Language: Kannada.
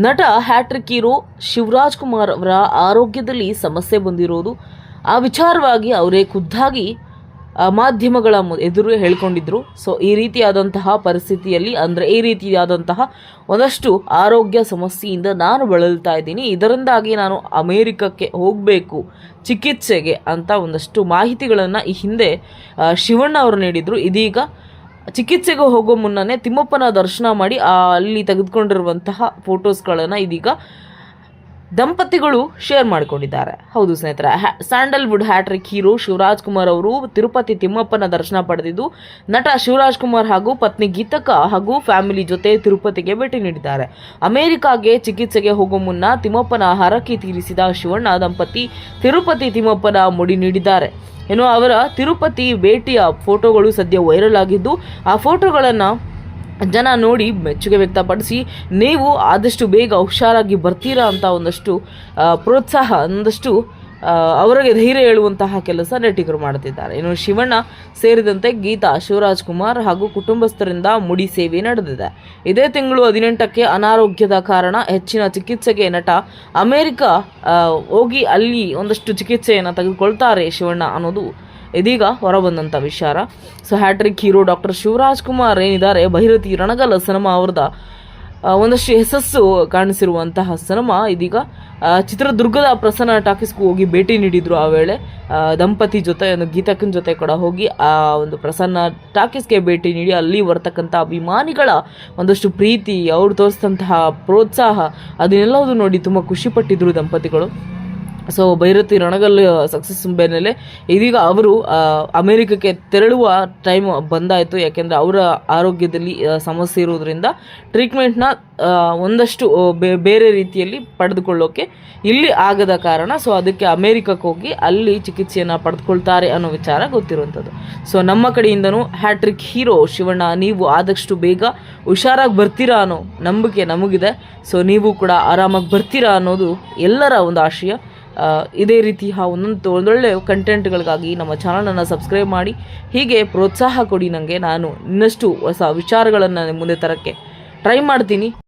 ನಟ ಹ್ಯಾಟ್ರಿಕ್ ಹೀರೋ ಶಿವರಾಜ್ ಕುಮಾರ್ ಅವರ ಆರೋಗ್ಯದಲ್ಲಿ ಸಮಸ್ಯೆ ಬಂದಿರೋದು, ಆ ವಿಚಾರವಾಗಿ ಅವರೇ ಖುದ್ದಾಗಿ ಮಾಧ್ಯಮಗಳ ಎದುರು ಹೇಳ್ಕೊಂಡಿದ್ರು. ಸೊ ಈ ರೀತಿಯಾದಂತಹ ಪರಿಸ್ಥಿತಿಯಲ್ಲಿ, ಅಂದರೆ ಈ ರೀತಿಯಾದಂತಹ ಒಂದಷ್ಟು ಆರೋಗ್ಯ ಸಮಸ್ಯೆಯಿಂದ ನಾನು ಬಳಲ್ತಾ ಇದ್ದೀನಿ, ಇದರಿಂದಾಗಿ ನಾನು ಅಮೇರಿಕಕ್ಕೆ ಹೋಗಬೇಕು ಚಿಕಿತ್ಸೆಗೆ ಅಂತ ಒಂದಷ್ಟು ಮಾಹಿತಿಗಳನ್ನು ಈ ಹಿಂದೆ ಶಿವಣ್ಣ ಅವರು ನೀಡಿದರು. ಇದೀಗ ಚಿಕಿತ್ಸೆಗೆ ಹೋಗೋ ಮುನ್ನನೇ ತಿಮ್ಮಪ್ಪನ ದರ್ಶನ ಮಾಡಿ ಅಲ್ಲಿ ತೆಗೆದುಕೊಂಡಿರುವಂತಹ ಫೋಟೋಸ್ಗಳನ್ನು ಇದೀಗ ದಂಪತಿಗಳು ಶೇರ್ ಮಾಡಿಕೊಂಡಿದ್ದಾರೆ. ಹೌದು ಸ್ನೇಹಿತರೆ, sandalwood hat-trick hero Shivaraj Kumar ಅವರು ತಿರುಪತಿ ತಿಮ್ಮಪ್ಪನ ದರ್ಶನ ಪಡೆದಿದ್ದು, ನಟ ಶಿವರಾಜ್ ಕುಮಾರ್ ಹಾಗೂ ಪತ್ನಿ ಗೀತಕ್ಕ ಹಾಗೂ ಫ್ಯಾಮಿಲಿ ಜೊತೆ ತಿರುಪತಿಗೆ ಭೇಟಿ ನೀಡಿದ್ದಾರೆ. ಅಮೆರಿಕಾಗೆ ಚಿಕಿತ್ಸೆಗೆ ಹೋಗೋ ಮುನ್ನ ತಿಮ್ಮಪ್ಪನ ಹರಕೆ ತೀರಿಸಿದ ಶಿವಣ್ಣ ದಂಪತಿ ತಿರುಪತಿ ತಿಮ್ಮಪ್ಪನ ಮುಡಿ ನೀಡಿದ್ದಾರೆ. ಇನ್ನು ಅವರ ತಿರುಪತಿ ಭೇಟಿಯ ಫೋಟೋಗಳು ಸದ್ಯ ವೈರಲ್ ಆಗಿದ್ದು, ಆ ಫೋಟೋಗಳನ್ನು ಜನ ನೋಡಿ ಮೆಚ್ಚುಗೆ ವ್ಯಕ್ತಪಡಿಸಿ ನೀವು ಆದಷ್ಟು ಬೇಗ ಹುಷಾರಾಗಿ ಬರ್ತೀರಾ ಅಂತ ಒಂದಷ್ಟು ಪ್ರೋತ್ಸಾಹ, ಒಂದಷ್ಟು ಅವರಿಗೆ ಧೈರ್ಯ ಹೇಳುವಂತಹ ಕೆಲಸ ನೆಟ್ಟಿಗರು ಮಾಡುತ್ತಿದ್ದಾರೆ. ಇನ್ನು ಶಿವಣ್ಣ ಸೇರಿದಂತೆ ಗೀತಾ, ಶಿವರಾಜ್ ಕುಮಾರ್ ಹಾಗೂ ಕುಟುಂಬಸ್ಥರಿಂದ ಮುಡಿ ಸೇವೆ ನಡೆದಿದೆ. ಇದೇ ತಿಂಗಳು 18ಕ್ಕೆ ಅನಾರೋಗ್ಯದ ಕಾರಣ ಹೆಚ್ಚಿನ ಚಿಕಿತ್ಸೆಗೆ ನಟ ಅಮೆರಿಕ ಹೋಗಿ ಅಲ್ಲಿ ಒಂದಷ್ಟು ಚಿಕಿತ್ಸೆಯನ್ನು ತೆಗೆದುಕೊಳ್ತಾರೆ ಶಿವಣ್ಣ ಅನ್ನೋದು ಇದೀಗ ಹೊರಬಂದಂಥ ವಿಚಾರ. So hat-trick hero doctor Shivaraj Kumar ಏನಿದ್ದಾರೆ, ಭೈರತಿ ರಣಗಲ ಸಿನಿಮಾ ಅವ್ರದ ಒಂದಷ್ಟು ಯಶಸ್ಸು ಕಾಣಿಸಿರುವಂತಹ ಸಿನಿಮಾ ಇದೀಗ ಚಿತ್ರದುರ್ಗದ ಪ್ರಸನ್ನ ಟಾಕೀಸ್ಗೂ ಹೋಗಿ ಭೇಟಿ ನೀಡಿದ್ರು. ಆ ವೇಳೆ ದಂಪತಿ ಜೊತೆ ಗೀತಕ್ಕನ ಜೊತೆ ಕೂಡ ಹೋಗಿ ಆ ಒಂದು ಪ್ರಸನ್ನ ಟಾಕೀಸ್ಗೆ ಭೇಟಿ ನೀಡಿ ಅಲ್ಲಿ ಬರ್ತಕ್ಕಂಥ ಅಭಿಮಾನಿಗಳ ಒಂದಷ್ಟು ಪ್ರೀತಿ, ಅವ್ರು ತೋರಿಸಿದಂತಹ ಪ್ರೋತ್ಸಾಹ ಅದನ್ನೆಲ್ಲವೂ ನೋಡಿ ತುಂಬ ಖುಷಿಪಟ್ಟಿದ್ರು ದಂಪತಿಗಳು. ಸೊ ಭೈರತಿ ರಣಗಲ್ ಸಕ್ಸಸ್ ಬೆನ್ನಲ್ಲೇ ಇದೀಗ ಅವರು ಅಮೇರಿಕಕ್ಕೆ ತೆರಳುವ ಟೈಮ್ ಬಂದಾಯಿತು. ಯಾಕೆಂದರೆ ಅವರ ಆರೋಗ್ಯದಲ್ಲಿ ಸಮಸ್ಯೆ ಇರೋದ್ರಿಂದ ಟ್ರೀಟ್ಮೆಂಟ್ನ ಒಂದಷ್ಟು ಬೇರೆ ರೀತಿಯಲ್ಲಿ ಪಡೆದುಕೊಳ್ಳೋಕೆ ಇಲ್ಲಿ ಆಗದ ಕಾರಣ, ಸೊ ಅದಕ್ಕೆ ಅಮೇರಿಕಕ್ಕೆ ಹೋಗಿ ಅಲ್ಲಿ ಚಿಕಿತ್ಸೆಯನ್ನು ಪಡೆದುಕೊಳ್ತಾರೆ ಅನ್ನೋ ವಿಚಾರ ಗೊತ್ತಿರುವಂಥದ್ದು. ಸೊ ನಮ್ಮ ಕಡೆಯಿಂದನೂ ಹ್ಯಾಟ್ರಿಕ್ ಹೀರೋ ಶಿವಣ್ಣ, ನೀವು ಆದಷ್ಟು ಬೇಗ ಹುಷಾರಾಗಿ ಬರ್ತೀರಾ ಅನ್ನೋ ನಂಬಿಕೆ ನಮಗಿದೆ. ಸೊ ನೀವು ಕೂಡ ಆರಾಮಾಗಿ ಬರ್ತೀರಾ ಅನ್ನೋದು ಎಲ್ಲರ ಒಂದು ಆಶಯ. ಇದೇ ರೀತಿ ಒಂದೊಳ್ಳೆ ಕಂಟೆಂಟ್ಗಳಿಗಾಗಿ ನಮ್ಮ ಚಾನಲನ್ನು ಸಬ್ಸ್ಕ್ರೈಬ್ ಮಾಡಿ, ಹೀಗೆ ಪ್ರೋತ್ಸಾಹ ಕೊಡಿ ನನಗೆ. ನಾನು ಇನ್ನಷ್ಟು ಹೊಸ ವಿಚಾರಗಳನ್ನು ಮುಂದೆ ತರೋಕ್ಕೆ ಟ್ರೈ ಮಾಡ್ತೀನಿ.